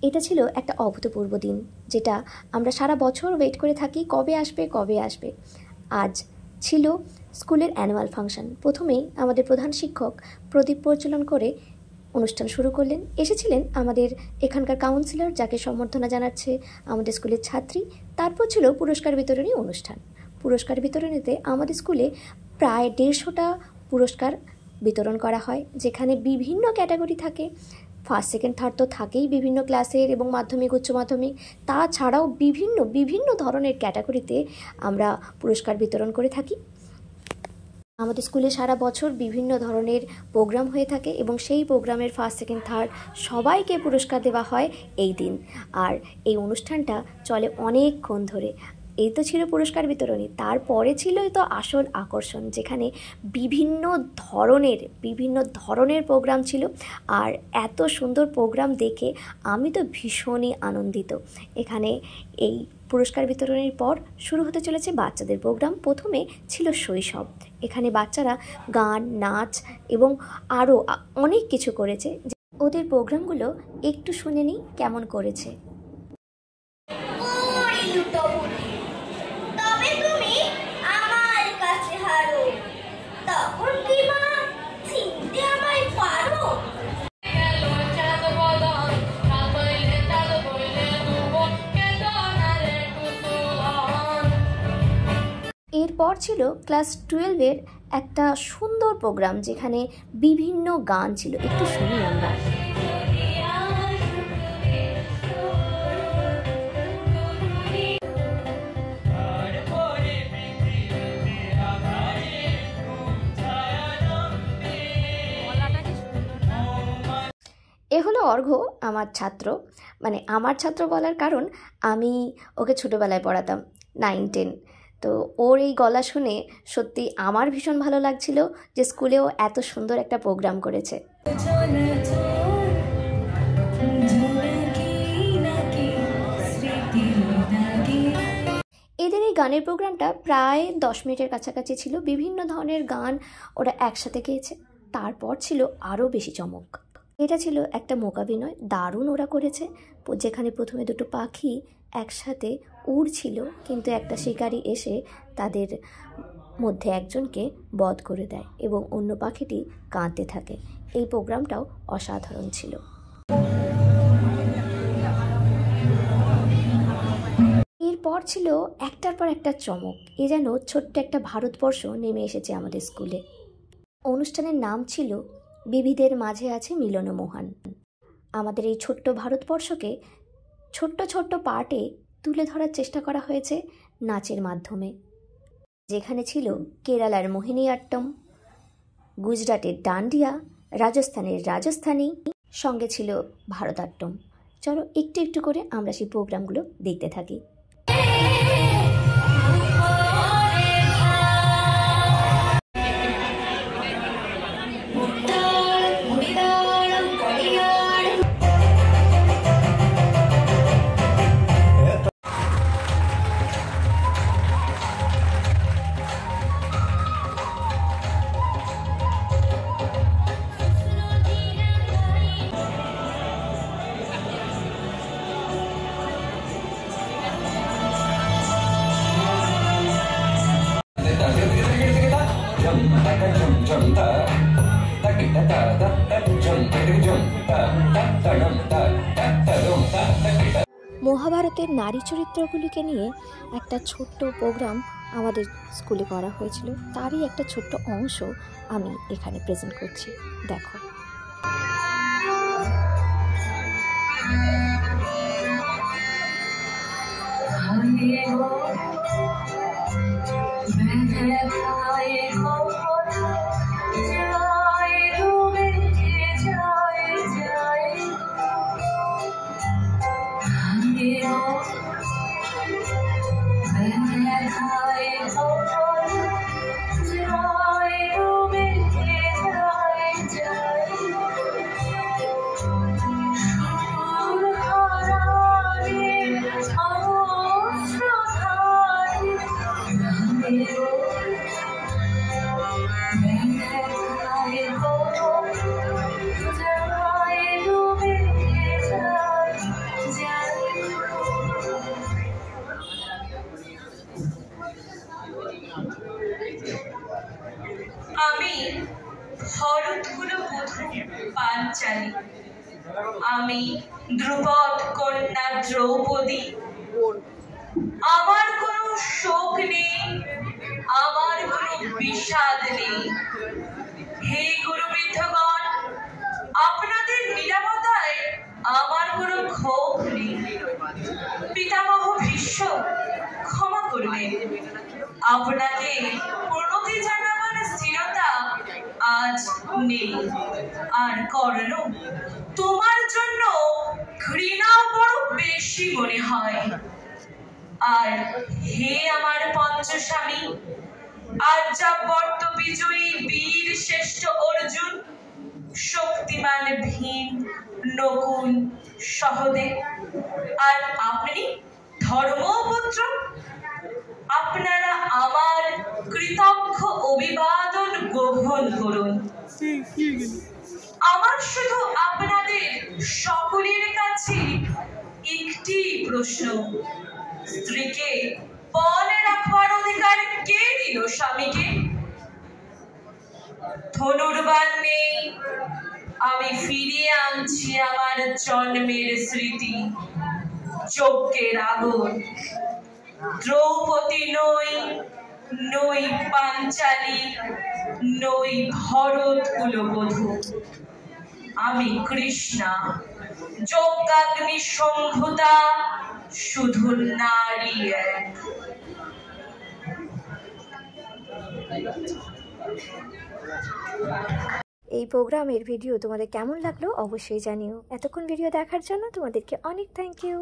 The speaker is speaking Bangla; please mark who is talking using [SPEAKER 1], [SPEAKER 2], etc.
[SPEAKER 1] এটা ছিল একটা অভূতপূর্ব দিন, যেটা আমরা সারা বছর ওয়েট করে থাকি, কবে আসবে কবে আসবে। আজ ছিল স্কুলের অ্যানুয়াল ফাংশন। প্রথমেই আমাদের প্রধান শিক্ষক প্রদীপ প্রজ্বলন করে অনুষ্ঠান শুরু করলেন। এসেছিলেন আমাদের এখানকার কাউন্সিলর, যাকে সম্বর্ধনা জানাচ্ছে আমাদের স্কুলের ছাত্রী। তারপর ছিল পুরস্কার বিতরণী অনুষ্ঠান। পুরস্কার বিতরণীতে আমাদের স্কুলে প্রায় 150টা পুরস্কার বিতরণ করা হয়, যেখানে বিভিন্ন ক্যাটাগরি থাকে। ফার্স্ট সেকেন্ড থার্ড তো থাকেই বিভিন্ন ক্লাসের এবং মাধ্যমিক উচ্চ মাধ্যমিক, তাছাড়াও বিভিন্ন ধরনের ক্যাটাগরিতে আমরা পুরস্কার বিতরণ করে থাকি। আমাদের স্কুলে সারা বছর বিভিন্ন ধরনের প্রোগ্রাম হয়ে থাকে এবং সেই প্রোগ্রামের ফার্স্ট সেকেন্ড থার্ড সবাইকে পুরস্কার দেওয়া হয় এই দিন। আর এই অনুষ্ঠানটা চলে অনেকক্ষণ ধরে। এই তো ছিল পুরস্কার বিতরণী। তারপরে ছিলই তো আসল আকর্ষণ, যেখানে বিভিন্ন ধরনের প্রোগ্রাম ছিল। আর এত সুন্দর প্রোগ্রাম দেখে আমি তো ভীষণই আনন্দিত। এখানে এই পুরস্কার বিতরণের পর শুরু হতে চলেছে বাচ্চাদের প্রোগ্রাম। প্রথমে ছিল শৈশব। এখানে বাচ্চারা গান, নাচ এবং আরও অনেক কিছু করেছে। ওদের প্রোগ্রামগুলো একটু শুনে নিই কেমন করেছে। এরপর ছিল ক্লাস 12-এর একটা সুন্দর প্রোগ্রাম, যেখানে বিভিন্ন গান ছিল। একটু শুনি আমরা। এ হলো অর্ঘ্য, আমার ছাত্র। মানে আমার ছাত্র বলার কারণ আমি ওকে ছোটোবেলায় পড়াতাম, 9-10। তো ওর এই গলা শুনে সত্যি আমার ভীষণ ভালো লাগছিল যে স্কুলেও এত সুন্দর একটা প্রোগ্রাম করেছে। এদের এই গানের প্রোগ্রামটা প্রায় 10 মিনিটের কাছাকাছি ছিল। বিভিন্ন ধরনের গান ওরা একসাথে গেয়েছে। তারপর ছিল আরও বেশি চমক। এটা ছিল একটা মূকাভিনয়, দারুণ ওরা করেছে। যেখানে প্রথমে দুটো পাখি একসাথে উড়ছিল, কিন্তু একটা শিকারী এসে তাদের মধ্যে একজনকে বধ করে দেয় এবং অন্য পাখিটি কাঁদতে থাকে। এই প্রোগ্রামটাও অসাধারণ ছিল। এরপর ছিল একটার পর একটা চমক। এ যেন ছোট্ট একটা ভারতবর্ষ নেমে এসেছে আমাদের স্কুলে। অনুষ্ঠানের নাম ছিল বিবিধের মাঝে আছে মিলনমোহন। আমাদের এই ছোট্ট ভারতবর্ষকে ছোট্ট ছোট্ট পার্টে তুলে ধরার চেষ্টা করা হয়েছে নাচের মাধ্যমে, যেখানে ছিল কেরালার মোহিনীআট্টম, গুজরাটের ডান্ডিয়া, রাজস্থানের রাজস্থানী, সঙ্গে ছিল ভারতাট্যম। চলো একটু একটু করে আমরা সেই প্রোগ্রামগুলো দেখতে থাকি। মহাভারতের নারী চরিত্রগুলিকে নিয়ে একটা ছোট্ট প্রোগ্রাম আমাদের স্কুলে করা হয়েছিল। তারই একটা ছোট্ট অংশ আমি এখানে প্রেজেন্ট করছি, দেখো।
[SPEAKER 2] পাঞ্চালী, আমি ধ্রুপদ কন্যা দ্রৌপদী। আমার কোনো শোক নেই, আমার কোনো বিষাদ নেই। হে গুরুবৃদ্ধগণ, আপনাদের নিরাপত্তায় আমার কোনো ক্ষোভ নেই। পিতামহ ভীষ্ম, ক্ষমা করবেন, আপনাকে প্রণতি জানাবার স্থিরতা আজ নেই। আর কর্ণ, তোমার জন্য ঘৃণা বড় বেশি মনে হয়। আর হে আমার পঞ্চস্বামী, আর্যাবর্ত বিজয়ী বীর শ্রেষ্ঠ অর্জুন, শক্তিমান ভীম, নকুল, সহদেব, আর আপনি ধর্মপুত্র, আপনারা আমার কৃতজ্ঞ অভিবাদন গ্রহণ করুন। আমার শুধু আপনাদের সকলের কাছে একটি প্রশ্ন, স্ত্রীকে বলে রাখবার অধিকার কে দিল স্বামীকে? ধনুর্বাণ নেই, আমি ফিরিয়ে আনছি আমার জন্মের স্মৃতি, যজ্ঞের আগুন। দ্রৌপদী নই, নই পাঞ্চালী, নই ভরত কুলবধূ, আমি কৃষ্ণা, যজ্ঞাগ্নি সম্ভূতা, শুধু নারী এক।
[SPEAKER 1] এই প্রোগ্রামের ভিডিও তোমাদের কেমন লাগলো অবশ্যই জানিও। এতক্ষণ ভিডিও দেখার জন্য তোমাদেরকে অনেক থ্যাংক ইউ।